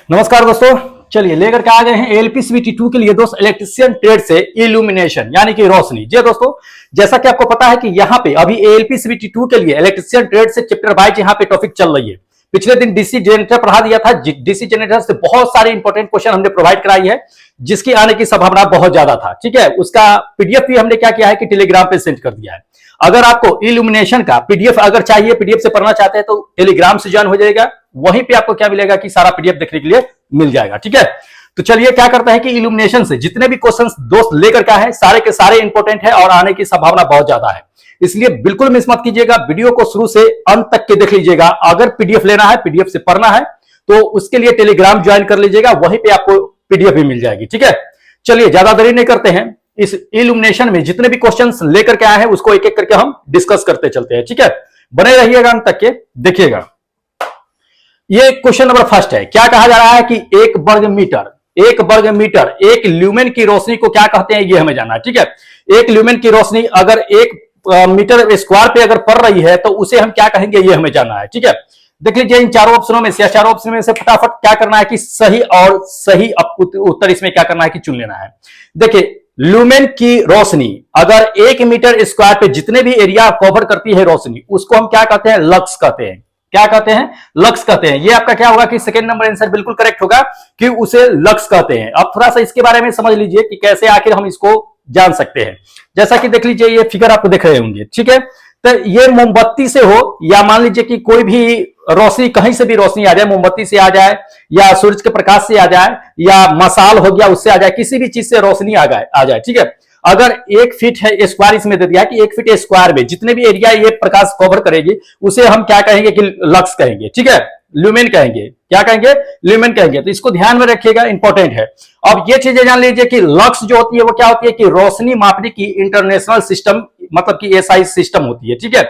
नमस्कार दोस्तों, चलिए लेकर के आ गए हैं एलपीसीबीटी 2 के लिए दोस्त इलेक्ट्रिशियन ट्रेड से इल्यूमिनेशन यानी कि रोशनी। जी दोस्तों, जैसा कि आपको पता है कि यहाँ पे अभी एलपीसीबीटी 2 के लिए इलेक्ट्रिशियन ट्रेड से चैप्टर वाइज यहाँ पे टॉपिक चल रही है। पिछले दिन डीसी जनरेटर पढ़ा दिया था। डीसी जनरेटर से बहुत सारे इंपॉर्टेंट क्वेश्चन हमने प्रोवाइड कराई है, जिसकी आने की संभावना बहुत ज्यादा था। ठीक है, उसका पीडीएफ भी हमने क्या किया है कि टेलीग्राम पे सेंड कर दिया है। अगर आपको इल्यूमिनेशन का पीडीएफ अगर चाहिए, पीडीएफ से पढ़ना चाहते हैं तो टेलीग्राम से ज्वाइन हो जाएगा। वहीं पे आपको क्या मिलेगा कि सारा पीडीएफ देखने के लिए मिल जाएगा। ठीक है, तो चलिए क्या करता है कि इल्यूमिनेशन से जितने भी क्वेश्चंस दोस्त लेकर के आए सारे के सारे इंपॉर्टेंट है और आने की संभावना बहुत ज्यादा है, इसलिए बिल्कुल मिस मत कीजिएगा। वीडियो को शुरू से अंत तक के देख लीजिएगा। अगर पीडीएफ लेना है, पीडीएफ से पढ़ना है तो उसके लिए टेलीग्राम ज्वाइन कर लीजिएगा, वहीं पे आपको पीडीएफ भी मिल जाएगी। ठीक है, चलिए ज्यादा देरी नहीं करते हैं। इस इल्यूमिनेशन में जितने भी क्वेश्चंस लेकर के आए हैं उसको एक एक करके हम डिस्कस करते चलते हैं। ठीक है, बने रहिएगा अंत तक के, देखिएगा। ये क्वेश्चन नंबर फर्स्ट है। क्या कहा जा रहा है कि एक वर्ग मीटर एक ल्यूमेन की रोशनी को क्या कहते हैं, ये हमें जानना है। ठीक है, एक ल्यूमेन की रोशनी अगर एक मीटर स्क्वायर पे अगर पड़ रही है तो उसे हम क्या कहेंगे, ये हमें जानना है। ठीक है, देख लीजिए इन चारों ऑप्शनों में से, चारों ऑप्शन में से फटाफट क्या करना है कि सही उत्तर इसमें क्या करना है कि चुन लेना है। देखिए, ल्यूमेन की रोशनी अगर एक मीटर स्क्वायर पे जितने भी एरिया कवर करती है रोशनी, उसको हम क्या कहते हैं, लक्स कहते हैं। क्या कहते हैं, लक्स कहते हैं। ये आपका क्या होगा कि सेकंड नंबर आंसर बिल्कुल करेक्ट होगा कि उसे लक्स कहते हैं। अब थोड़ा सा इसके बारे में समझ लीजिए कि कैसे आखिर हम इसको जान सकते हैं। जैसा कि देख लीजिए, ये फिगर आपको दिख रहे होंगे। ठीक है, तो ये मोमबत्ती से हो या मान लीजिए कि कोई भी रोशनी, कहीं से भी रोशनी आ जाए, मोमबत्ती से आ जाए या सूरज के प्रकाश से आ जाए या मसाल हो गया उससे आ जाए, किसी भी चीज से रोशनी आ जाए। ठीक है, अगर 1 फीट है स्क्वायर, इसमें दे दिया कि 1 फीट स्क्वायर में जितने भी एरिया ये प्रकाश कवर करेगी उसे हम क्या कहेंगे कि लक्स कहेंगे। ठीक है, ल्यूमेन कहेंगे। क्या कहेंगे, ल्यूमेन कहेंगे। तो इसको ध्यान में रखिएगा, इंपॉर्टेंट है। अब ये चीजें जान लीजिए कि लक्स जो होती है वो क्या होती है कि रोशनी मापने की इंटरनेशनल सिस्टम, मतलब कि एसआई सिस्टम होती है। ठीक है,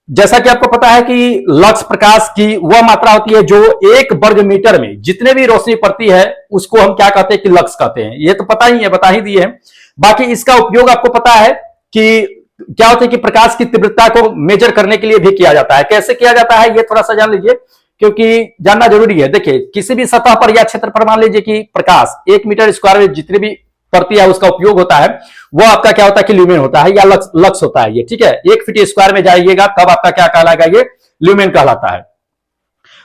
जैसा कि आपको पता है कि लक्स प्रकाश की वह मात्रा होती है जो एक वर्ग मीटर में जितने भी रोशनी पड़ती है उसको हम क्या कहते हैं कि लक्स कहते हैं। ये तो पता ही है, बता ही दिए हैं। बाकी इसका उपयोग आपको पता है कि क्या होता है कि प्रकाश की तीव्रता को मेजर करने के लिए भी किया जाता है। कैसे किया जाता है ये थोड़ा सा जान लीजिए, क्योंकि जानना जरूरी है। देखिए, किसी भी सतह पर या क्षेत्र पर मान लीजिए कि प्रकाश 1 मीटर स्क्वायर में जितनी भी पड़ती है उसका उपयोग होता है, वो आपका क्या होता है कि ल्यूमेन होता है या लक्स होता है ये। ठीक है, 1 फीट स्क्वायर में जाइएगा तब आपका क्या कहलाएगा, ये ल्यूमेन कहलाता है।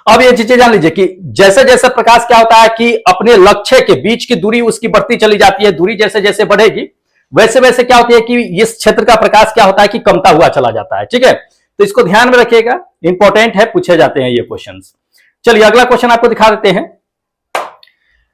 अब ये चीजें जान लीजिए कि जैसे जैसे प्रकाश क्या होता है कि अपने लक्ष्य के बीच की दूरी उसकी बढ़ती चली जाती है, दूरी जैसे जैसे बढ़ेगी वैसे वैसे क्या होती है कि इस क्षेत्र का प्रकाश क्या होता है कि कमता हुआ चला जाता है। ठीक है, तो इसको ध्यान में रखिएगा, इंपॉर्टेंट है, पूछे जाते हैं ये क्वेश्चंस। चलिए अगला क्वेश्चन आपको दिखा देते हैं।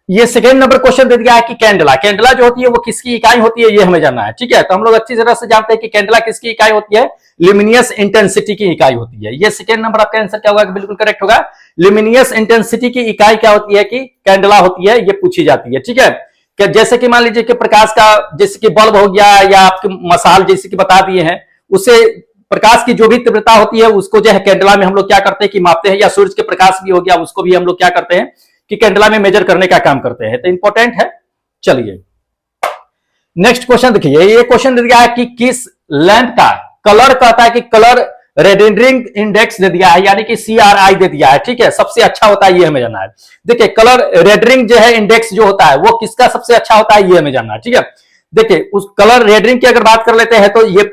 ये सेकंड नंबर क्वेश्चन दे दिया है कि कैंडला जो होती है वो किसकी इकाई होती है, ये हमें जानना है। ठीक है, तो हम लोग अच्छी तरह से जानते हैं कि कैंडला किसकी इकाई होती है, ल्यूमिनियस इंटेंसिटी की इकाई होती है। ये सेकंड नंबर आपका आंसर क्या होगा, बिल्कुल करेक्ट होगा। ल्यूमिनियस इंटेंसिटी की इकाई क्या होती है कि कैंडला होती है, ये पूछी जाती है। ठीक है, कि जैसे कि मान लीजिए कि प्रकाश का, जैसे कि बल्ब हो गया या आपके मसाल जैसे कि बता दिए हैं, उससे प्रकाश की जो भी तीव्रता होती है उसको जो है कैंडला में हम लोग क्या करते हैं कि मापते हैं, या सूरज के प्रकाश भी हो गया उसको भी हम लोग क्या करते हैं कि कैंडला में मेजर करने का काम करते हैं। तो इंपॉर्टेंट है। चलिए नेक्स्ट क्वेश्चन देखिए। ये क्वेश्चन दे दिया है कि किस लैंप का कलर कहता है कि कलर रेंडरिंग इंडेक्स दे दिया है, यानी कि CRI दे दिया है। ठीक है, सबसे अच्छा होता है, ये हमें जानना है। देखिए, कलर रेंडरिंग जो है इंडेक्स जो होता है वो किसका सबसे अच्छा होता है, ये हमें जानना है। ठीक है, देखिए उस कलर रेंडरिंग की अगर बात कर लेते हैं तो ये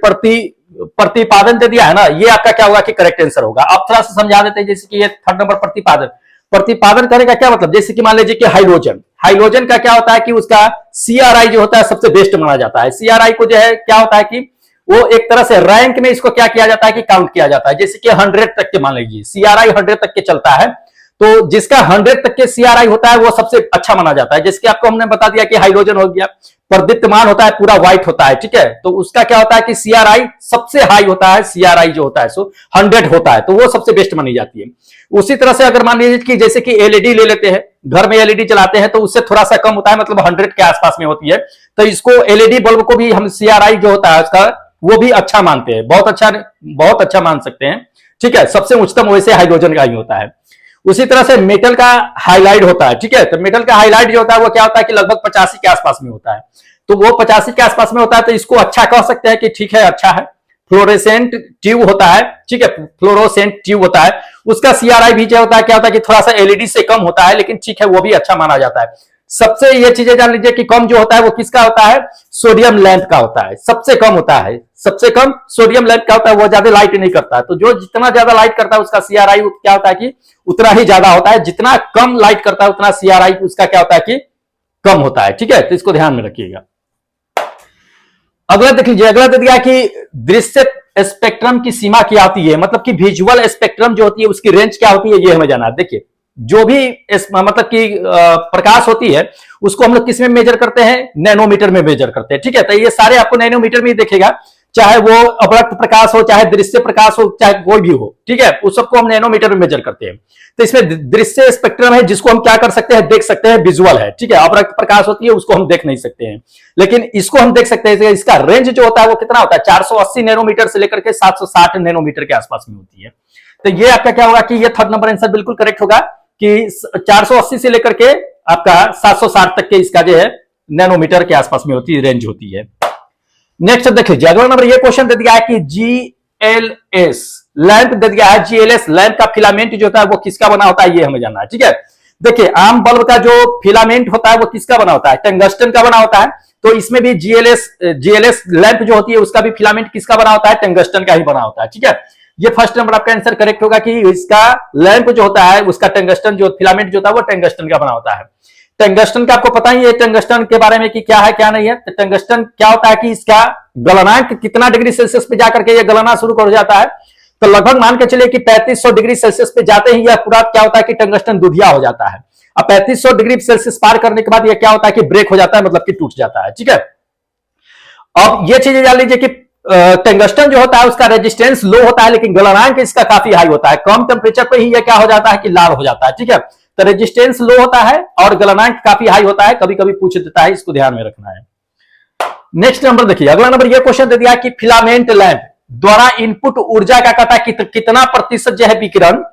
प्रतिपादन दे दिया है ना, ये आपका क्या होगा कि करेक्ट आंसर होगा। अब थोड़ा सा समझा देते हैं, जैसे कि ये थर्ड नंबर प्रतिपादन करने का क्या मतलब, जैसे कि मान लीजिए कि हाइड्रोजन का क्या होता है कि उसका CRI जो होता है सबसे बेस्ट माना जाता है। CRI को जो है क्या होता है कि वो एक तरह से रैंक में इसको क्या किया जाता है कि काउंट किया जाता है। जैसे कि 100 तक के मान लीजिए CRI 100 तक के चलता है, तो जिसका 100 तक के CRI होता है वो सबसे अच्छा माना जाता है। जैसे कि आपको हमने बता दिया कि हाइड्रोजन हो गया, प्रदीप्तमान होता है, पूरा व्हाइट होता है। ठीक है, तो उसका क्या होता है कि CRI सबसे हाई होता है, CRI जो होता है सो 100 होता है, तो वो सबसे बेस्ट मानी जाती है। उसी तरह से अगर मान लीजिए कि जैसे कि LED ले लेते हैं, घर में LED चलाते हैं तो उससे थोड़ा सा कम होता है, मतलब 100 के आसपास में होती है, तो इसको LED बल्ब को भी हम CRI जो होता है उसका वो भी अच्छा मानते हैं, बहुत अच्छा मान सकते हैं। ठीक है, सबसे उच्चतम वैसे हाइड्रोजन का ही होता है। उसी तरह से मेटल का हाईलाइट होता है। ठीक है, तो मेटल का हाईलाइट जो होता है वो क्या होता है कि लगभग 85 के आसपास में होता है, तो वो 85 के आसपास में होता है, तो इसको अच्छा कह सकते हैं कि ठीक है, अच्छा है। फ्लोरेसेंट ट्यूब होता है, ठीक है, फ्लोरोसेंट ट्यूब होता है, उसका सीआरआई भी क्या होता है, कि थोड़ा सा एलईडी से कम होता है, लेकिन ठीक है वो भी अच्छा माना जाता है। सबसे ये चीजें जान लीजिए कि कम जो होता है वो किसका होता है, सोडियम लैंप का होता है, सबसे कम होता है, सबसे कम सोडियम लैंप का होता है, वो ज्यादा लाइट नहीं करता है। तो जो जितना ज्यादा लाइट करता है उसका सीआरआई क्या होता है कि उतना ही ज्यादा होता है, जितना कम लाइट करता है उतना सीआरआई उसका क्या होता है कि कम होता है, ठीक है, तो इसको ध्यान में रखिएगा। अगला देख लीजिए, अगला दे दिया कि दृश्य स्पेक्ट्रम की सीमा क्या होती है, मतलब कि विजुअल स्पेक्ट्रम जो होती है उसकी रेंज क्या होती है, ये हमें जाना है। देखिए जो भी मतलब कि प्रकाश होती है उसको हम लोग किस में मेजर करते हैं, नैनोमीटर में मेजर करते हैं, ठीक है, तो ये सारे आपको नैनोमीटर में ही देखेगा, चाहे वो अवरक्त प्रकाश हो, चाहे दृश्य प्रकाश हो, चाहे कोई भी हो, ठीक है, उस सबको हम नैनोमीटर में मेजर करते हैं। तो इसमें दृश्य स्पेक्ट्रम है जिसको हम क्या कर सकते हैं, देख सकते हैं, विजुअल है, ठीक है, अवरक्त प्रकाश होती है उसको हम देख नहीं सकते हैं, लेकिन इसको हम देख सकते हैं। इसका रेंज जो होता है वो कितना होता है, 480 नैनोमीटर से लेकर के 760 नैनोमीटर के आसपास में होती है। तो ये आपका क्या होगा कि ये थर्ड नंबर आंसर बिल्कुल करेक्ट होगा कि 480 से लेकर के आपका 760 तक के इसका जो है नैनोमीटर के आसपास में होती है, रेंज होती है। नेक्स्ट देखिए, अगला नंबर ये क्वेश्चन दे दिया है कि जीएलएस लैंप दे दिया है, जीएलएस लैंप का फिलामेंट जो होता है वो किसका बना होता है, ये हमें जानना है, ठीक है। देखिए आम बल्ब का जो फिलामेंट होता है वो किसका बना होता है, टंगस्टन का बना होता है। तो इसमें भी जीएलएस लैंप जो होती है उसका भी फिलामेंट किसका बना होता है, टंगस्टन का ही बना होता है, ठीक है। ये फर्स्ट नंबर आपका आंसर करेक्ट होगा कि इसका लैंप जो होता है उसका टंगस्टन जो फिलामेंट जो होता है वो टंगस्टन का बना होता है। टंगस्टन का आपको पता ही है टंगस्टन के बारे में कि क्या है क्या नहीं है। तो टंगस्टन क्या होता है कि इसका गलनांक कितना डिग्री सेल्सियस पे जाकर के ये गलना शुरू कर जाता है, तो लगभग मान के चलिए कि 3500 डिग्री सेल्सियस पे जाते ही यह पूरा क्या होता है कि टंगस्टन दुधिया हो जाता है। अब 3500 डिग्री सेल्सियस पार करने के बाद यह क्या होता है कि ब्रेक हो जाता है, मतलब कि टूट जाता है, ठीक है। अब ये चीजें जान लीजिए कि टंगस्टन जो होता है उसका रेजिस्टेंस लो होता है, लेकिन गलनांक इसका काफी हाई होता है, कम टेम्परेचर पे ही यह क्या हो जाता है कि लाल हो जाता है, ठीक है। तो रेजिस्टेंस लो होता है और गलनांक काफी हाई होता है, कभी कभी पूछ देता है, इसको ध्यान में रखना है। नेक्स्ट नंबर देखिए, अगला नंबर ये क्वेश्चन दे दिया कि फिलामेंट लैंप द्वारा इनपुट ऊर्जा का कितना प्रतिशत जो है विकिरण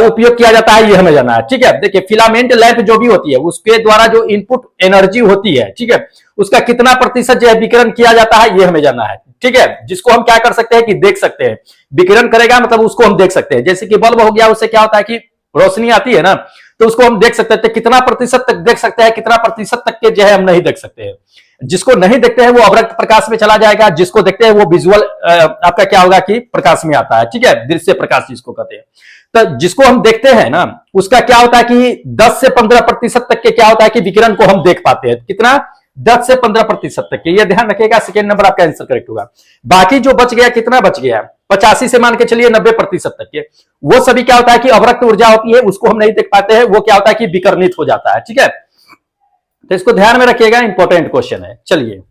उपयोग किया जाता है, ये हमें जानना है, ठीक है। देखिए फिलामेंट लैंप जो भी होती है उसके द्वारा जो इनपुट एनर्जी होती है, ठीक है, उसका कितना प्रतिशत जो है विकिरण किया जाता है, ये हमें जानना है, ठीक है। जिसको हम क्या कर सकते हैं कि देख सकते हैं, विकिरण करेगा मतलब उसको हम देख सकते हैं। जैसे कि बल्ब हो गया, उससे क्या होता है कि रोशनी आती है ना, तो उसको हम देख सकते हैं, कितना प्रतिशत तक देख सकते हैं, कितना प्रतिशत तक के जो है हम नहीं देख सकते हैं। जिसको नहीं देखते हैं वो अवरक्त प्रकाश में चला जाएगा, जिसको देखते हैं वो विजुअल आपका क्या होगा कि प्रकाश में आता है, ठीक है, दृश्य प्रकाश जिसको कहते हैं। तो जिसको हम देखते हैं ना उसका क्या होता है कि 10 से 15% तक के क्या होता है कि विकिरण को हम देख पाते हैं। कितना, 10 से 15% तक के, ये ध्यान रखिएगा, सेकेंड नंबर आपका आंसर करेक्ट होगा। बाकी जो बच गया, कितना बच गया, 85 से मान के चलिए 90% तक के, वो सभी क्या होता है कि अवरक्त ऊर्जा होती है, उसको हम नहीं देख पाते हैं, वो क्या होता है कि विकर्णित हो जाता है, ठीक है। तो इसको ध्यान में रखिएगा, इंपॉर्टेंट क्वेश्चन है। चलिए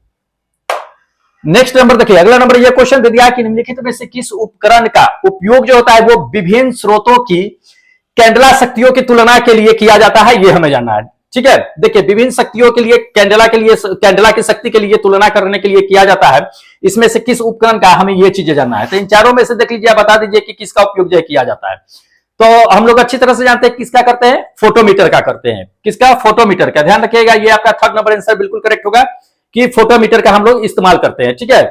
नेक्स्ट नंबर देखिए, अगला नंबर ये क्वेश्चन दे दिया कि निम्नलिखित में से किस उपकरण का उपयोग जो होता है वो विभिन्न स्रोतों की कैंडला शक्तियों की तुलना के लिए किया जाता है, ये हमें जानना है, ठीक है। देखिए विभिन्न शक्तियों के लिए कैंडला की शक्ति के लिए तुलना करने के लिए किया जाता है, इसमें से किस उपकरण का हमें ये चीजें जानना है। तो इन चारों में से देख लीजिए, बता दीजिए कि किसका उपयोग जो है किया जाता है। तो हम लोग अच्छी तरह से जानते हैं किसका करते हैं, फोटोमीटर का करते हैं। किसका, फोटोमीटर का। ध्यान रखिएगा, ये आपका थर्ड नंबर आंसर बिल्कुल करेक्ट होगा कि फोटोमीटर का हम लोग इस्तेमाल करते हैं, ठीक है।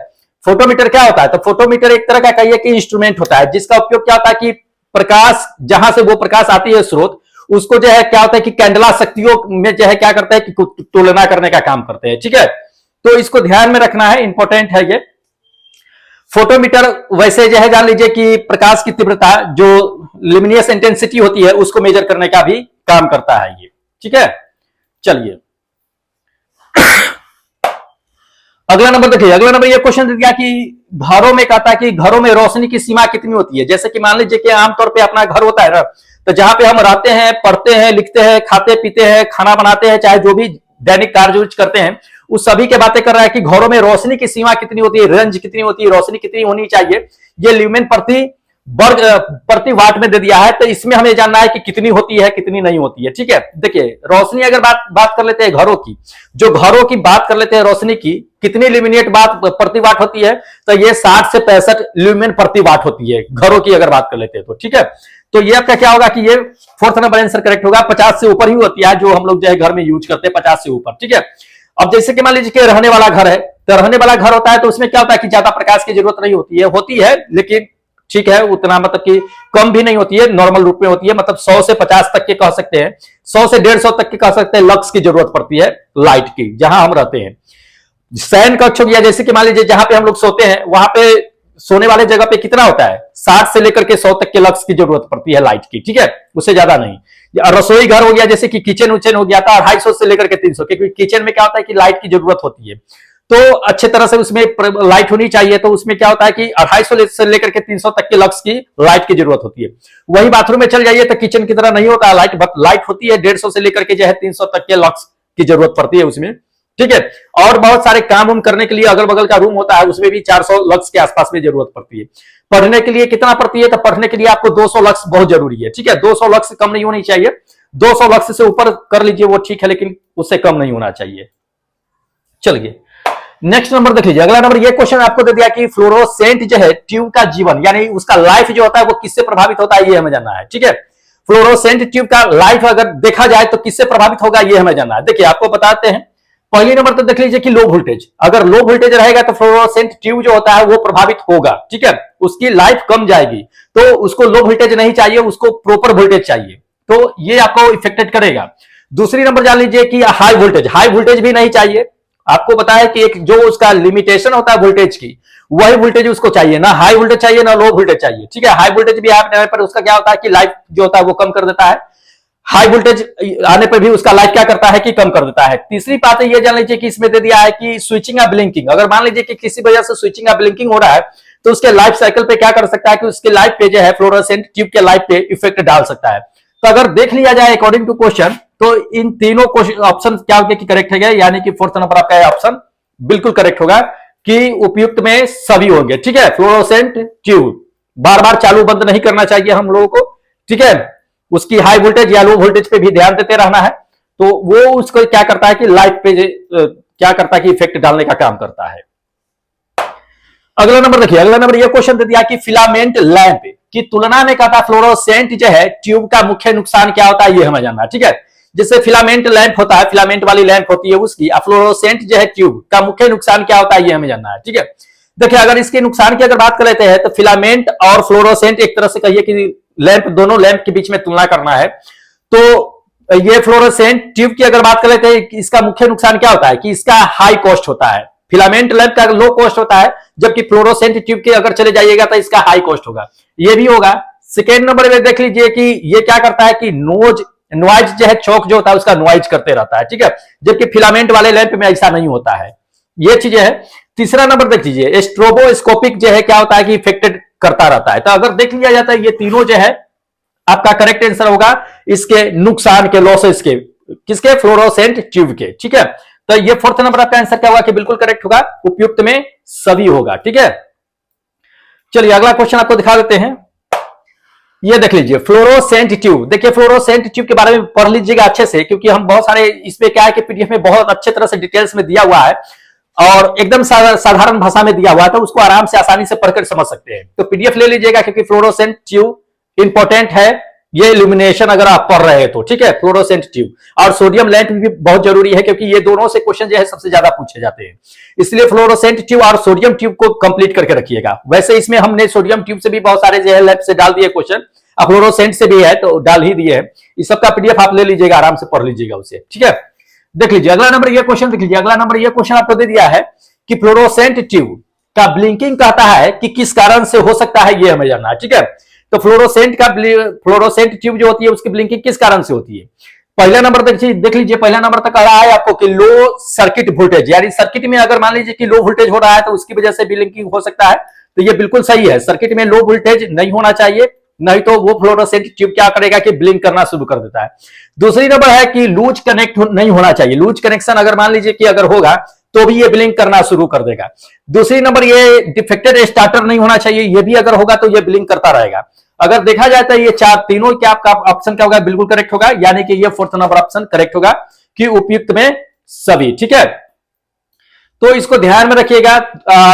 फोटोमीटर क्या होता है, तो फोटोमीटर एक तरह का कहिए कि इंस्ट्रूमेंट होता है, जिसका उपयोग क्या होता है कि प्रकाश, जहां से वो प्रकाश आती है स्रोत, उसको जो है क्या होता है कि कैंडला शक्तियों में जो है क्या करता है कि तुलना करने का काम करते हैं, ठीक है। तो इसको ध्यान में रखना है, इंपॉर्टेंट है ये। फोटोमीटर वैसे जो है जान लीजिए कि प्रकाश की तीव्रता जो ल्यूमिनियस इंटेंसिटी होती है उसको मेजर करने का भी काम करता है ये, ठीक है। चलिए अगला नंबर देखिए, अगला नंबर ये क्वेश्चन दे दिया कि घरों में कहता है कि घरों में रोशनी की सीमा कितनी होती है। जैसे कि मान लीजिए कि आमतौर पे अपना घर होता है ना, तो जहां पे हम रहते हैं, पढ़ते हैं, लिखते हैं, खाते पीते हैं, खाना बनाते हैं, चाहे जो भी दैनिक कार्य करते हैं, उस सभी के बातें कर रहा है कि घरों में रोशनी की सीमा कितनी होती है, रेंज कितनी होती है, रोशनी कितनी होनी चाहिए, ये ल्यूमेन प्रति वाट में दे दिया है। तो इसमें हमें जानना है कि कितनी होती है, कितनी नहीं होती है, ठीक है। देखिए रोशनी अगर बात कर लेते हैं घरों की, जो घरों की बात कर लेते हैं रोशनी की, कितनी ल्यूमिनेट बात प्रति वाट होती है, तो ये 60 से 65 ल्यूमेन प्रति वाट होती है घरों की अगर बात कर लेते हैं तो, ठीक है। तो ये आपका क्या होगा कि ये फोर्थ नंबर आंसर करेक्ट होगा। 50 से ऊपर ही होती है जो हम लोग जो है घर में यूज करते हैं, 50 से ऊपर, ठीक है। अब जैसे कि मान लीजिए कि रहने वाला घर है, रहने वाला घर होता है तो उसमें क्या होता है कि ज्यादा प्रकाश की जरूरत नहीं होती है लेकिन ठीक है उतना मतलब कि कम भी नहीं होती है, नॉर्मल रूप में होती है, मतलब 100 से 50 तक के कह सकते हैं, 100 से 150 तक के कह सकते हैं लक्स की जरूरत पड़ती है लाइट की जहां हम रहते हैं। शयन कक्ष हो गया, जैसे कि मान लीजिए जहां पे हम लोग सोते हैं वहां पे सोने वाले जगह पे कितना होता है 60 से लेकर के 100 तक के लक्स की जरूरत पड़ती है लाइट की, ठीक है, उससे ज्यादा नहीं। रसोई घर हो गया जैसे कि किचन उचन हो गया था 250 से लेकर के 300, क्योंकि किचन में क्या होता है कि लाइट की जरूरत होती है तो अच्छे तरह से उसमें लाइट होनी चाहिए, तो उसमें क्या होता है कि 250 से लेकर के 300 तक के लक्स की लाइट की जरूरत होती है। वही बाथरूम में चल जाइए तो किचन की तरह नहीं होता लाइट, बट लाइट होती है 150 से लेकर के जो है 300 तक के लक्स की जरूरत पड़ती है उसमें, ठीक है। और बहुत सारे काम उम करने के लिए अगल बगल का रूम होता है उसमें भी 400 लक्स के आसपास में जरूरत पड़ती है। पढ़ने के लिए कितना पड़ती है, तो पढ़ने के लिए आपको 200 लक्स बहुत जरूरी है, ठीक है, 200 लक्स कम नहीं होनी चाहिए, 200 लक्स से ऊपर कर लीजिए वो ठीक है, लेकिन उससे कम नहीं होना चाहिए। चलिए नेक्स्ट नंबर देख लीजिए, अगला नंबर ये क्वेश्चन आपको दे दिया कि फ्लोरोसेंट जो है ट्यूब का जीवन यानी उसका लाइफ जो होता है वो किससे प्रभावित होता है ये हमें जानना है, ठीक है। फ्लोरोसेंट ट्यूब का लाइफ अगर देखा जाए तो किससे प्रभावित होगा ये हमें जानना है। देखिए आपको बताते हैं, पहली नंबर तो देख लीजिए कि लो वोल्टेज, अगर लो वोल्टेज रहेगा तो फ्लोरोसेंट ट्यूब जो होता है वो प्रभावित होगा, ठीक है, उसकी लाइफ कम जाएगी, तो उसको लो वोल्टेज नहीं चाहिए, उसको प्रॉपर वोल्टेज चाहिए, तो ये आपको इफेक्टेड करेगा। दूसरी नंबर जान लीजिए कि हाई वोल्टेज भी नहीं चाहिए, आपको बताया कि एक जो उसका लिमिटेशन होता है वोल्टेज की वही वोल्टेज उसको चाहिए, ना हाई वोल्टेज चाहिए ना लो वोल्टेज चाहिए, ठीक है। हाई वोल्टेज भी आने पर उसका क्या होता है कि लाइफ जो होता है वो कम कर देता है, हाई वोल्टेज आने पर भी उसका लाइफ क्या करता है कि कम कर देता है। तीसरी बात ये जान लीजिए कि इसमें दे दिया है कि स्विचिंग या ब्लिंकिंग, अगर मान लीजिए कि किसी वजह से स्विचिंग या ब्लिंकिंग हो रहा है तो उसके लाइफ साइकिल पे क्या कर सकता है कि उसके लाइफ पे जो है फ्लोरोसेंट ट्यूब के लाइफ पे इफेक्ट डाल सकता है। तो अगर देख लिया जाए अकॉर्डिंग टू क्वेश्चन तो इन तीनों ऑप्शन क्या होंगे कि करेक्ट है, यानी कि फोर्थ नंबर आपका ऑप्शन बिल्कुल करेक्ट होगा कि उपयुक्त में सभी होंगे, ठीक है। फ्लोरोसेंट ट्यूब बार बार चालू बंद नहीं करना चाहिए हम लोगों को, ठीक है, उसकी हाई वोल्टेज या लो वोल्टेज पे भी ध्यान देते रहना है, तो वो उसको क्या करता है कि लाइफ पे क्या करता है कि इफेक्ट डालने का काम करता है। अगला नंबर देखिए, अगला नंबर ये क्वेश्चन दे दिया कि फिलामेंट लैंप की तुलना में कहता फ्लोरोसेंट जो है ट्यूब का मुख्य नुकसान क्या होता है ये हमें जानना है, ठीक है। जैसे फिलामेंट लैंप होता है, फिलामेंट वाली लैंप होती है उसकी, फ्लोरोसेंट जो है ट्यूब का मुख्य नुकसान क्या होता है ये हमें जानना है, ठीक है। देखिए अगर इसके नुकसान की अगर बात कर लेते हैं तो फिलामेंट और फ्लोरोसेंट एक तरह से कहिए कि लैंप, दोनों लैंप के बीच में तुलना करना है, तो ये फ्लोरोसेंट ट्यूब की अगर बात कर लेते हैं इसका मुख्य नुकसान क्या होता है कि इसका हाई कॉस्ट होता है, फिलामेंट लैंप का लो कॉस्ट होता है, जबकि फ्लोरोसेंट ट्यूब के अगर चले जाइएगा तो इसका हाई कॉस्ट होगा, ये भी होगा। सेकेंड नंबर में देख लीजिए कि ये क्या करता है कि नॉइज जो है चौक जो होता है उसका नॉइज करते रहता है, ठीक है, जबकि फिलामेंट वाले लैंप में ऐसा नहीं होता है, ये चीजें है। तीसरा नंबर देख लीजिए स्ट्रोबोस्कोपिक जो है क्या होता है कि इफेक्टेड करता रहता है, तो अगर देख लिया जाता है ये तीनों जो है आपका करेक्ट आंसर होगा इसके नुकसान के, लॉसेस के, किसके, फ्लोरोसेंट ट्यूब के, ठीक है। तो ये फोर्थ नंबर आपका आंसर क्या होगा कि बिल्कुल करेक्ट होगा, उपयुक्त में सभी होगा, ठीक है। चलिए अगला क्वेश्चन आपको दिखा देते हैं, ये देख लीजिए फ्लोरोसेंट ट्यूब। देखिए फ्लोरोसेंट ट्यूब के बारे में पढ़ लीजिएगा अच्छे से, क्योंकि हम बहुत सारे इसमें क्या है कि पीडीएफ में बहुत अच्छे तरह से डिटेल्स में दिया हुआ है और एकदम साधारण भाषा में दिया हुआ है, तो उसको आराम से आसानी से पढ़कर समझ सकते हैं। तो पीडीएफ ले लीजिएगा क्योंकि फ्लोरोसेंट ट्यूब इंपॉर्टेंट है, ये इल्यूमिनेशन अगर आप पढ़ रहे हैं तो, ठीक है। फ्लोरोसेंट ट्यूब और सोडियम लैंप भी बहुत जरूरी है क्योंकि ये दोनों से क्वेश्चन जो है सबसे ज्यादा पूछे जाते हैं, इसलिए फ्लोरोसेंट ट्यूब और सोडियम ट्यूब को कंप्लीट करके रखिएगा। वैसे इसमें हमने सोडियम ट्यूब से भी बहुत सारे जो है लैंप से डाल दिए क्वेश्चन, फ्लोरोसेंट से भी है तो डाल ही दिए है, इस सबका पीडीएफ आप ले लीजिएगा, आराम से पढ़ लीजिएगा उसे, ठीक है। देख लीजिए अगला नंबर ये क्वेश्चन देख लीजिए, अगला नंबर ये क्वेश्चन आपको दे दिया है कि फ्लोरोसेंट ट्यूब का ब्लिंकिंग कहता है कि किस कारण से हो सकता है ये हमें जानना है, ठीक है। तो फ्लोरोसेंट ट्यूब जो होती है उसकी ब्लिंकिंग किस कारण से होती है। पहला नंबर देख लीजिए, पहला नंबर तक आ रहा है आपको कि लो सर्किट वोल्टेज, यानी सर्किट में अगर मान लीजिए कि लो वोल्टेज हो रहा है तो उसकी वजह से ब्लिंकिंग हो सकता है, तो ये बिल्कुल सही है, सर्किट में लो वोल्टेज नहीं होना चाहिए, नहीं तो वो फ्लोरोसेंट ट्यूब क्या करेगा कि ब्लिंक करना शुरू कर देता है। दूसरी नंबर है कि लूज कनेक्ट नहीं होना चाहिए, लूज कनेक्शन अगर मान लीजिए कि अगर होगा तो भी ये ब्लिंक करना शुरू कर देगा। दूसरी नंबर ये डिफेक्टेड स्टार्टर नहीं होना चाहिए, ये भी अगर होगा तो ये ब्लिंक करता रहेगा। अगर देखा जाए तो ये चार तीनों क्या आपका ऑप्शन क्या होगा, बिल्कुल करेक्ट होगा, यानी कि ये फोर्थ नंबर ऑप्शन करेक्ट होगा कि उपयुक्त में सभी, ठीक है। तो इसको ध्यान में रखिएगा।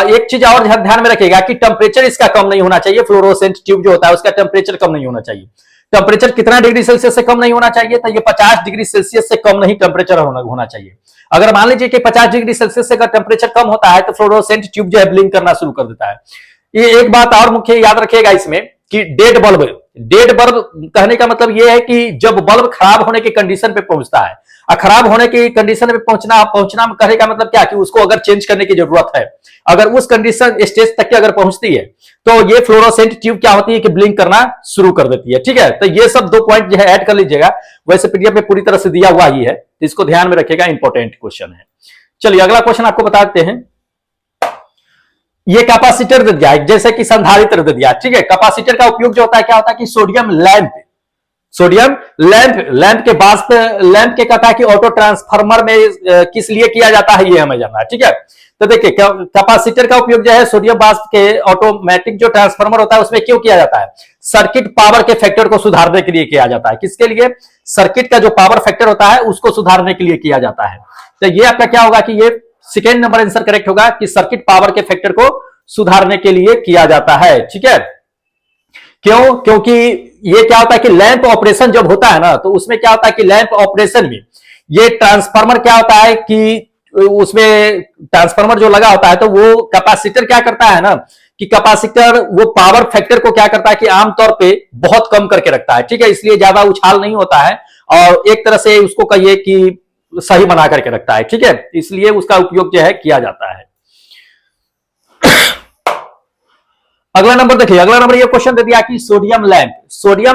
एक चीज और ध्यान में रखिएगा कि टेम्परेचर इसका कम नहीं होना चाहिए, फ्लोरोसेंट ट्यूब जो होता है उसका टेम्परेचर कम नहीं होना चाहिए। टेम्परेचर कितना डिग्री सेल्सियस से कम नहीं होना चाहिए था? ये 50 डिग्री सेल्सियस से कम नहीं टेम्परेचर होना चाहिए। अगर मान लीजिए कि 50 डिग्री सेल्सियस से अगर टेम्परेचर कम होता है तो फ्लोरोसेंट ट्यूब जो है ब्लिंक करना शुरू कर देता है। ये एक बात और मुख्य याद रखिएगा इसमें कि डेड बल्ब कहने का मतलब यह है कि जब बल्ब खराब होने की कंडीशन पे पहुंचता है, खराब होने की कंडीशन पे पहुंचना कहने का मतलब क्या कि उसको अगर चेंज करने की जरूरत है, अगर उस कंडीशन स्टेज तक की अगर पहुंचती है तो ये फ्लोरोसेंट ट्यूब क्या होती है कि ब्लिंक करना शुरू कर देती है। ठीक है, तो ये सब 2 पॉइंट जो है ऐड कर लीजिएगा। वैसे पीडीएफ में पूरी तरह से दिया हुआ ही है, तो इसको ध्यान में रखिएगा, इंपॉर्टेंट क्वेश्चन है। चलिए अगला क्वेश्चन आपको बता देते हैं। ये कैपेसिटर दे दिया है, जैसे कि संधारित्र दे दिया। ठीक है, कैपेसिटर का उपयोग जो होता है क्या होता है कि सोडियम लैंप के वास्प लैंप के कहता है कि ऑटो ट्रांसफार्मर में किस लिए किया जाता है ये हमें जानना है। ठीक है, तो देखिए कैपेसिटर का उपयोग जो है सोडियम वास्प के ऑटोमेटिक जो ट्रांसफार्मर होता है उसमें क्यों किया जाता है? सर्किट पावर के फैक्टर को सुधारने के लिए किया जाता है। किसके लिए? सर्किट का जो पावर फैक्टर होता है उसको सुधारने के लिए किया जाता है। तो ये आपका क्या होगा कि ये सेकेंड नंबर आंसर करेक्ट होगा कि सर्किट पावर के फैक्टर को सुधारने के लिए किया जाता है। ठीक है, क्यों? क्योंकि ये क्या होता है कि लैंप ऑपरेशन जब होता है ना, तो उसमें क्या होता है कि लैंप ऑपरेशन में ये ट्रांसफार्मर क्या होता है कि उसमें ट्रांसफार्मर जो लगा होता है तो वो कैपेसिटर क्या करता है ना कि कैपेसिटर वो पावर फैक्टर को क्या करता है कि आमतौर पे बहुत कम करके रखता है। ठीक है, इसलिए ज्यादा उछाल नहीं होता है और एक तरह से उसको कहिए कि सही बना करके रखता है। ठीक है, इसलिए उसका उपयोग जो है किया जाता है। अगला नंबर देखिए, अगला नंबर ये क्वेश्चन दे दिया कि सोडियम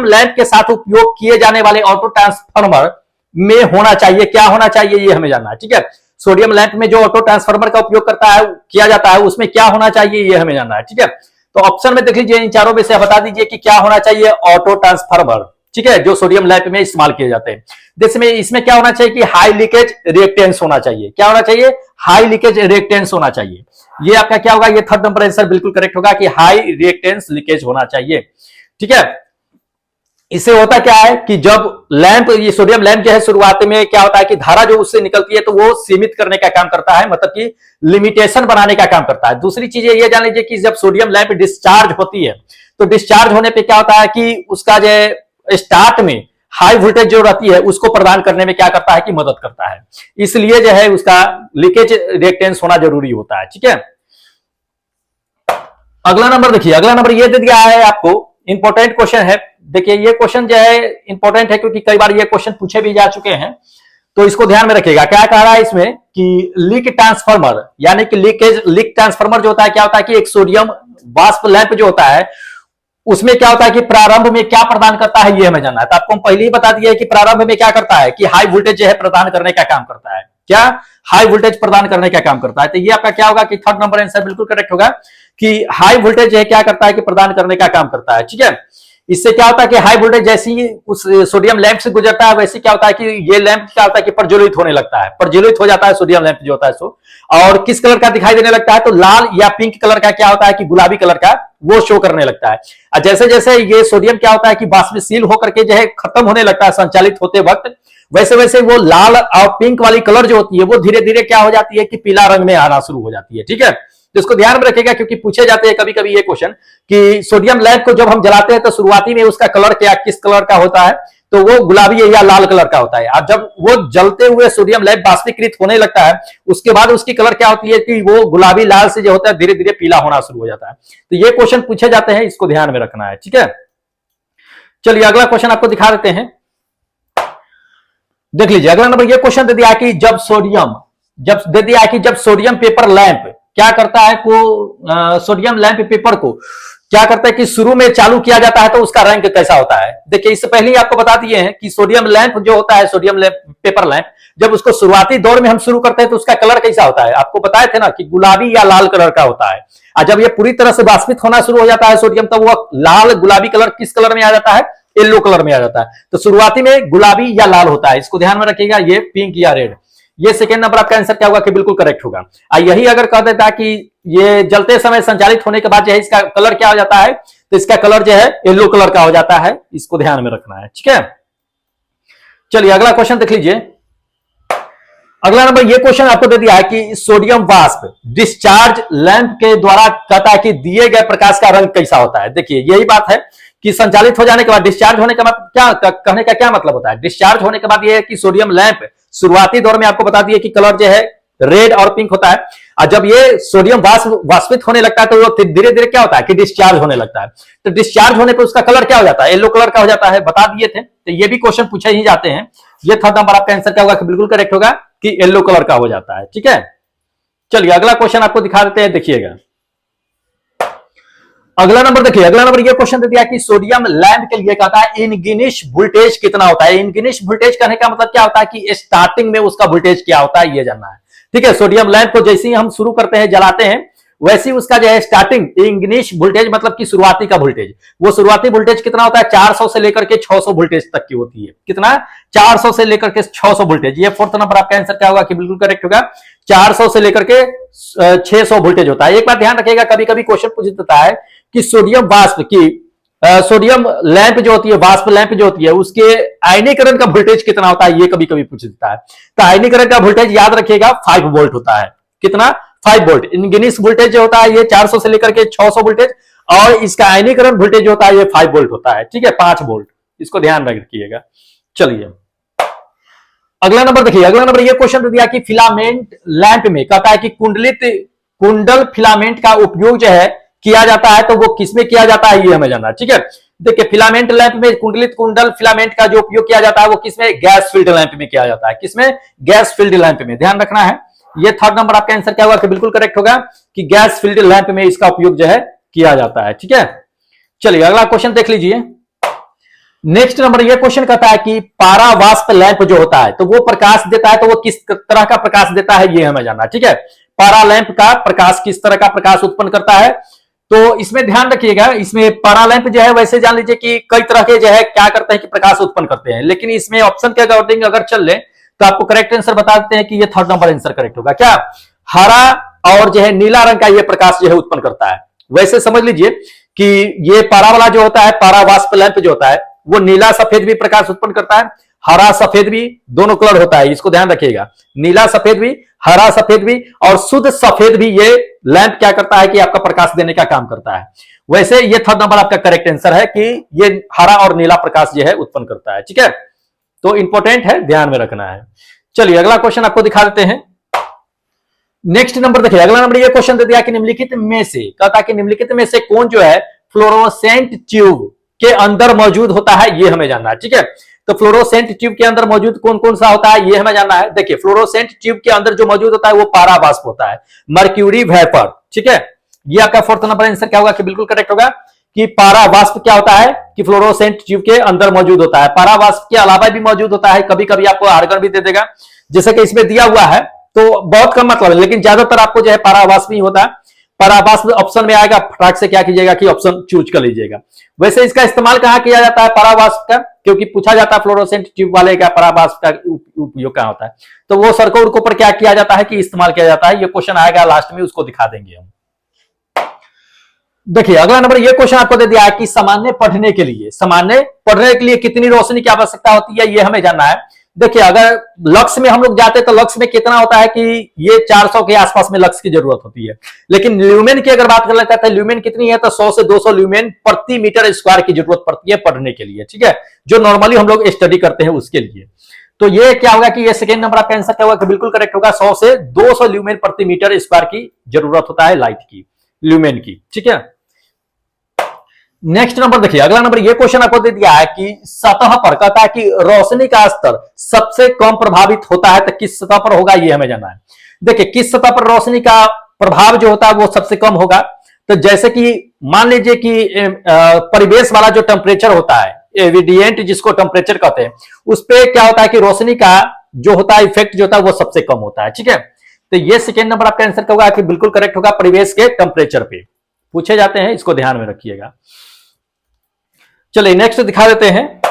लैंप के साथ उपयोग किए जाने वाले ऑटो ट्रांसफार्मर में होना चाहिए, क्या होना चाहिए ये हमें जानना है। ठीक है, सोडियम लैंप में जो ऑटो ट्रांसफार्मर का उपयोग किया जाता है उसमें क्या होना चाहिए ये हमें जानना है। ठीक है, तो ऑप्शन में देख लीजिए, इन चारों में से बता दीजिए कि क्या होना चाहिए ऑटो ट्रांसफार्मर। ठीक है, जो सोडियम लैंप में इस्तेमाल किए जाते हैं। जैसे इसमें क्या होना चाहिए कि हाई लीकेज रिएक्टेंस होना चाहिए। क्या होना चाहिए? हाई लीकेज रिएक्टेंस होना चाहिए। ये आपका क्या होगा? ये थर्ड नंबर आंसर बिल्कुल करेक्ट होगा कि हाई रिएक्टेंस लीकेज होना चाहिए। ठीक है, इससे होता क्या है कि जब लैंप ये सोडियम लैंप जो है शुरुआत में क्या होता है कि धारा जो उससे निकलती है तो वो सीमित करने का काम करता है, मतलब कि लिमिटेशन बनाने का काम करता है। दूसरी चीज ये जान लीजिए कि जब सोडियम लैंप डिस्चार्ज होती है तो डिस्चार्ज होने पे क्या होता है कि उसका जो स्टार्ट में हाई वोल्टेज जो रहती है उसको प्रदान करने में क्या करता है कि मदद करता है। इसलिए जो है उसका लीकेज रिएक्टेंस होना जरूरी होता है। ठीक है, अगला नंबर देखिए, अगला नंबर ये दे दिया है आपको, इंपॉर्टेंट क्वेश्चन है। देखिए ये क्वेश्चन जो है इंपॉर्टेंट है क्योंकि कई बार ये क्वेश्चन पूछे भी जा चुके हैं, तो इसको ध्यान में रखिएगा। क्या कह रहा है इसमें कि लीक ट्रांसफार्मर यानी कि लीक ट्रांसफार्मर जो होता है क्या होता है कि एक सोडियम वाष्प लैंप जो होता है उसमें क्या होता है कि प्रारंभ में क्या प्रदान करता है ये हमें जानना है। तो आपको हम पहले ही बता दिया कि प्रारंभ में क्या करता है कि हाई वोल्टेज जो है प्रदान करने का काम करता है। क्या? हाई वोल्टेज प्रदान करने का काम करता है। तो ये आपका क्या होगा कि थर्ड नंबर आंसर बिल्कुल करेक्ट होगा कि हाई वोल्टेज जो है क्या करता है कि प्रदान करने का काम करता है। ठीक है, इससे क्या होता है कि हाई वोल्टेज जैसे ही उस सोडियम लैंप से गुजरता है वैसे क्या होता है कि ये लैंप क्या होता है कि प्रज्वलित होने लगता है, प्रज्वलित हो जाता है सोडियम लैंप जो होता है सो, और किस कलर का दिखाई देने लगता है तो लाल या पिंक कलर का क्या होता है कि गुलाबी कलर का वो शो करने लगता है। और जैसे जैसे ये सोडियम क्या होता है कि बाष्पशील होकर के जो है खत्म होने लगता है संचालित होते वक्त, वैसे वैसे वो लाल और पिंक वाली कलर जो होती है वो धीरे धीरे क्या हो जाती है कि पीला रंग में आना शुरू हो जाती है। ठीक है, तो इसको ध्यान में रखिएगा क्योंकि पूछे जाते हैं कभी कभी ये क्वेश्चन कि सोडियम लैंप को जब हम जलाते हैं तो शुरुआती में उसका कलर क्या किस कलर का होता है तो वो गुलाबी या लाल कलर का होता है। अब जब वो जलते हुए सोडियम लैंप बाष्पीकृत होने लगता है उसके बाद उसकी कलर क्या होती है कि वो गुलाबी लाल से जो होता है धीरे धीरे पीला होना शुरू हो जाता है। तो ये क्वेश्चन पूछे जाते हैं, इसको ध्यान में रखना है। ठीक है, चलिए अगला क्वेश्चन आपको दिखा देते हैं, देख लीजिए। अगला नंबर ये क्वेश्चन दे दिया कि जब सोडियम पेपर लैंप क्या करता है को सोडियम लैंप पेपर को क्या करता है कि शुरू में चालू किया जाता है तो उसका रंग कैसा होता है। देखिए इससे पहले ही आपको बता दिए हैं कि सोडियम लैंप जो होता है सोडियम लैंप पेपर लैंप जब उसको शुरुआती दौर में हम शुरू करते हैं तो उसका कलर कैसा होता है, आपको बताए थे ना कि गुलाबी या लाल कलर का होता है। और जब ये पूरी तरह से वाष्पित होना शुरू हो जाता है सोडियम तब वो लाल गुलाबी कलर किस कलर में आ जाता है, येलो कलर में आ जाता है। तो शुरुआती में गुलाबी या लाल होता है, इसको ध्यान में रखिएगा। ये पिंक या रेड, ये सेकेंड नंबर आपका आंसर क्या होगा कि बिल्कुल करेक्ट होगा। यही अगर कह देता कि ये जलते समय संचालित होने के बाद जो है इसका कलर क्या हो जाता है तो इसका कलर जो है येलो कलर का हो जाता है, इसको ध्यान में रखना है। ठीक है, चलिए अगला क्वेश्चन देख लीजिए। अगला नंबर ये क्वेश्चन आपको दे दिया है कि सोडियम वाष्प डिस्चार्ज लैंप के द्वारा कहता है कि दिए गए प्रकाश का रंग कैसा होता है। देखिए यही बात है कि संचालित हो जाने के बाद डिस्चार्ज होने के बाद क्या कहने का क्या मतलब होता है? डिस्चार्ज होने के बाद यह है कि सोडियम लैंप शुरुआती दौर में आपको बता दिए कि कलर जो है रेड और पिंक होता है, और जब ये सोडियम वाष्पित होने लगता है तो वो धीरे धीरे क्या होता है कि डिस्चार्ज होने लगता है। तो डिस्चार्ज होने पर उसका कलर क्या हो जाता है? येलो कलर का हो जाता है, बता दिए थे। तो ये भी क्वेश्चन पूछे ही जाते हैं। ये थर्ड नंबर आपका आंसर क्या होगा कि बिल्कुल करेक्ट होगा कि येलो कलर का हो जाता है। ठीक है, चलिए अगला क्वेश्चन आपको दिखा देते हैं, देखिएगा अगला नंबर। देखिए अगला नंबर ये क्वेश्चन दे दिया कि सोडियम लैंप के लिए कहता है इनगिनिश वोल्टेज कितना होता है। इनगिनिश वोल्टेज कहने का मतलब क्या होता है कि स्टार्टिंग में उसका वोल्टेज क्या होता है, ये जानना है। ठीक है, सोडियम लैंप को जैसे ही हम शुरू करते हैं, जलाते हैं, वैसे ही उसका जो है स्टार्टिंग इनगिनिश वोल्टेज मतलब कि शुरुआती का वोल्टेज, वो शुरुआती वोल्टेज कितना होता है? 400 से लेकर के 600 वोल्टेज तक की होती है। कितना? 400 से लेकर के 600 वोल्टेज। ये फोर्थ नंबर आपका आंसर क्या होगा कि बिल्कुल करेक्ट होगा, 400 से लेकर के 600 वोल्टेज होता है। एक बात ध्यान रखिएगा, कभी कभी क्वेश्चन पूछ देता है कि सोडियम वाष्प की सोडियम लैंप जो होती है, वाष्प लैंप जो होती है, उसके आयनीकरण का वोल्टेज कितना होता है, ये कभी कभी पूछ देता है। तो आयनीकरण का वोल्टेज याद रखिएगा 5 वोल्ट होता है। कितना? 5 वोल्ट। इनगिनिश वोल्टेज जो होता है ये 400 से लेकर के 600 वोल्टेज, और इसका आयनीकरण वोल्टेज जो होता है ये 5 वोल्ट होता है। ठीक है, 5 वोल्ट, इसको ध्यान रखिएगा। चलिए अगला नंबर देखिए, अगला नंबर ये क्वेश्चन दे दिया कि फिलामेंट लैंप में कहता है कि कुंडल फिलामेंट का उपयोग जो है किया जाता है, तो वो किसमें किया जाता है, ये हमें जानना है। ठीक है, देखिए फिलामेंट लैंप में कुंडल फिलामेंट का जो उपयोग किया जाता है वो किसमें? गैस फील्ड लैंप में किया जाता है। किसमें? गैस फील्ड लैंप में, ध्यान रखना है। ये थर्ड नंबर आपका आंसर क्या होगा कि बिल्कुल करेक्ट होगा कि गैस फील्ड लैंप में इसका उपयोग जो है किया जाता है। ठीक है, चलिए अगला क्वेश्चन देख लीजिए। नेक्स्ट नंबर ये क्वेश्चन कहता है कि पारा वाष्प लैंप जो होता है तो वो प्रकाश देता है, तो वो किस तरह का प्रकाश देता है, ये हमें जानना है। ठीक है, पारा लैंप का प्रकाश किस तरह का प्रकाश उत्पन्न करता है, तो इसमें ध्यान रखिएगा। इसमें पारा लैंप जो है वैसे जान लीजिए कि कई तरह के जो है क्या करते हैं कि प्रकाश उत्पन्न करते हैं, लेकिन इसमें ऑप्शन के अकॉर्डिंग अगर चल ले तो आपको करेक्ट आंसर बता देते हैं कि ये थर्ड नंबर आंसर करेक्ट होगा। क्या? हरा और जो है नीला रंग का ये प्रकाश जो है उत्पन्न करता है। वैसे समझ लीजिए कि ये पारा वाला जो होता है, पारा वाष्प लैंप जो होता है, वो नीला सफेद भी प्रकाश उत्पन्न करता है, हरा सफेद भी, दोनों कलर होता है, इसको ध्यान रखिएगा। नीला सफेद भी, हरा सफेद भी, और शुद्ध सफेद भी ये लैंप क्या करता है कि आपका प्रकाश देने का काम करता है। वैसे ये थर्ड नंबर आपका करेक्ट आंसर है कि ये हरा और नीला प्रकाश जो है उत्पन्न करता है। ठीक है, तो इंपॉर्टेंट है, ध्यान में रखना है। चलिए अगला क्वेश्चन आपको दिखा देते हैं। नेक्स्ट नंबर देखिए, अगला नंबर ये क्वेश्चन दे दिया कि निम्नलिखित में से, कहता कि निम्नलिखित में से कौन जो है फ्लोरोसेंट ट्यूब के अंदर मौजूद होता है, ये हमें जानना है। ठीक है, तो फ्लोरोसेंट ट्यूब के अंदर मौजूद कौन कौन सा होता है, ये हमें जानना है। देखिए फ्लोरोसेंट ट्यूब के अंदर जो मौजूद होता है वो पारा वाष्प होता है, मर्क्यूरी वेपर। ठीक है, ये आपका फोर्थ नंबर आंसर क्या होगा कि बिल्कुल करेक्ट होगा कि पारा वाष्प क्या होता है कि फ्लोरोसेंट ट्यूब के अंदर मौजूद होता है। पारा वाष्प के अलावा भी मौजूद होता है, कभी कभी आपको आर्गन भी दे देगा, जैसे कि इसमें दिया हुआ है, तो बहुत कम मतलब है, लेकिन ज्यादातर आपको जो है पारा वाष्प ही होता है। पारा वाष्प ऑप्शन में आएगा, फटाक से क्या कीजिएगा कि ऑप्शन चूज कर लीजिएगा। वैसे इसका इस्तेमाल कहां किया जाता है पारा वाष्प का, क्योंकि पूछा जाता है फ्लोरोसेंट ट्यूब वाले का पारा वाष्प का उपयोग कहां होता है, तो वो सर्कल के ऊपर क्या किया जाता है कि इस्तेमाल किया जाता है। ये क्वेश्चन आएगा लास्ट में, उसको दिखा देंगे हम। देखिए अगला नंबर ये क्वेश्चन आपको दे दिया है कि सामान्य पढ़ने के लिए कितनी रोशनी की आवश्यकता होती है, ये हमें जानना है। देखिए अगर लक्स में हम लोग जाते तो लक्स में कितना होता है कि ये 400 के आसपास में लक्स की जरूरत होती है, लेकिन ल्यूमेन की अगर बात कर लेते हैं तो ल्यूमेन कितनी है, तो 100 से 200 ल्यूमेन प्रति मीटर स्क्वायर की जरूरत पड़ती है पढ़ने के लिए। ठीक है, जो नॉर्मली हम लोग स्टडी करते हैं उसके लिए। तो ये क्या होगा कि ये सेकेंड नंबर आपका आंसर क्या होगा कि बिल्कुल करेक्ट होगा, 100 से 200 ल्यूमेन प्रति मीटर स्क्वायर की जरूरत होता है लाइट की, ल्यूमेन की। ठीक है, नेक्स्ट नंबर देखिए, अगला नंबर ये क्वेश्चन आपको दे दिया है कि सतह पर कहता है कि रोशनी का स्तर सबसे कम प्रभावित होता है, तो किस सतह पर होगा, ये हमें जानना है। देखिए किस सतह पर रोशनी का प्रभाव जो होता है वो सबसे कम होगा, तो जैसे कि मान लीजिए कि परिवेश वाला जो टेम्परेचर होता है, एविडियंट जिसको टेम्परेचर कहते हैं, उस पर क्या होता है कि रोशनी का जो होता है इफेक्ट जो होता है वो सबसे कम होता है। ठीक है, तो ये सेकेंड नंबर आपका आंसर होगा कि बिल्कुल करेक्ट होगा, परिवेश के टेम्परेचर पे पूछे जाते हैं, इसको ध्यान में रखिएगा। चलिए नेक्स्ट दिखा देते हैं।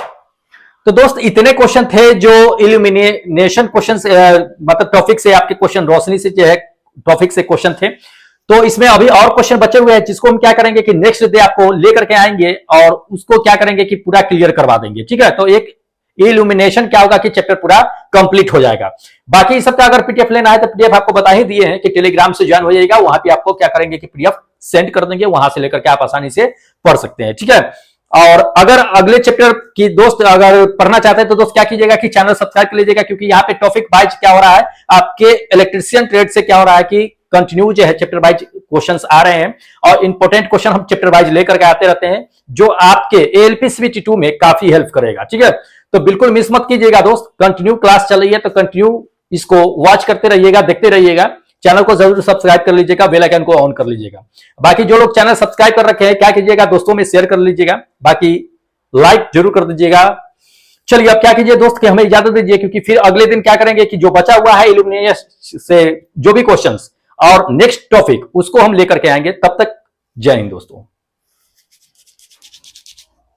तो दोस्त इतने क्वेश्चन थे जो इल्यूमिनेशन क्वेश्चन मतलब टॉपिक से, आपके क्वेश्चन रोशनी से जो है टॉपिक से क्वेश्चन थे। तो इसमें अभी और क्वेश्चन बचे हुए हैं जिसको हम क्या करेंगे कि नेक्स्ट डे आपको लेकर के आएंगे और उसको क्या करेंगे कि पूरा क्लियर करवा देंगे। ठीक है, तो एक इल्यूमिनेशन क्या होगा कि चैप्टर पूरा कंप्लीट हो जाएगा। बाकी सबका अगर पीडीएफ लेना है तो पीडीएफ आपको बता ही दिए हैं कि टेलीग्राम से ज्वाइन हो जाएगा, वहां पे आपको क्या करेंगे कि पीडीएफ सेंड कर देंगे, वहां से लेकर के आप आसानी से पढ़ सकते हैं। ठीक है, और अगर अगले चैप्टर की दोस्त अगर पढ़ना चाहते हैं तो दोस्त क्या कीजिएगा कि चैनल सब्सक्राइब कर लीजिएगा, क्योंकि यहाँ पे टॉपिक वाइज क्या हो रहा है, आपके इलेक्ट्रिशियन ट्रेड से क्या हो रहा है कि कंटिन्यू जो है चैप्टर वाइज क्वेश्चंस आ रहे हैं और इंपॉर्टेंट क्वेश्चन हम चैप्टर वाइज लेकर के आते रहते हैं, जो आपके एएलपी 2 में काफी हेल्प करेगा। ठीक है, तो बिल्कुल मिस मत कीजिएगा दोस्त, कंटिन्यू क्लास चल रही है तो कंटिन्यू इसको वॉच करते रहिएगा, देखते रहिएगा। चैनल को जरूर सब्सक्राइब कर लीजिएगा, बेल आइकन को ऑन कर लीजिएगा। बाकी जो लोग चैनल सब्सक्राइब कर रखे हैं क्या कीजिएगा दोस्तों में शेयर कर लीजिएगा, बाकी लाइक जरूर कर दीजिएगा। चलिए अब क्या कीजिए दोस्त कि हमें इजाजत दीजिए, क्योंकि फिर अगले दिन क्या करेंगे कि जो बचा हुआ है इल्यूमिनेशन से जो भी क्वेश्चंस और नेक्स्ट टॉपिक उसको हम लेकर के आएंगे। तब तक जय हिंद दोस्तों।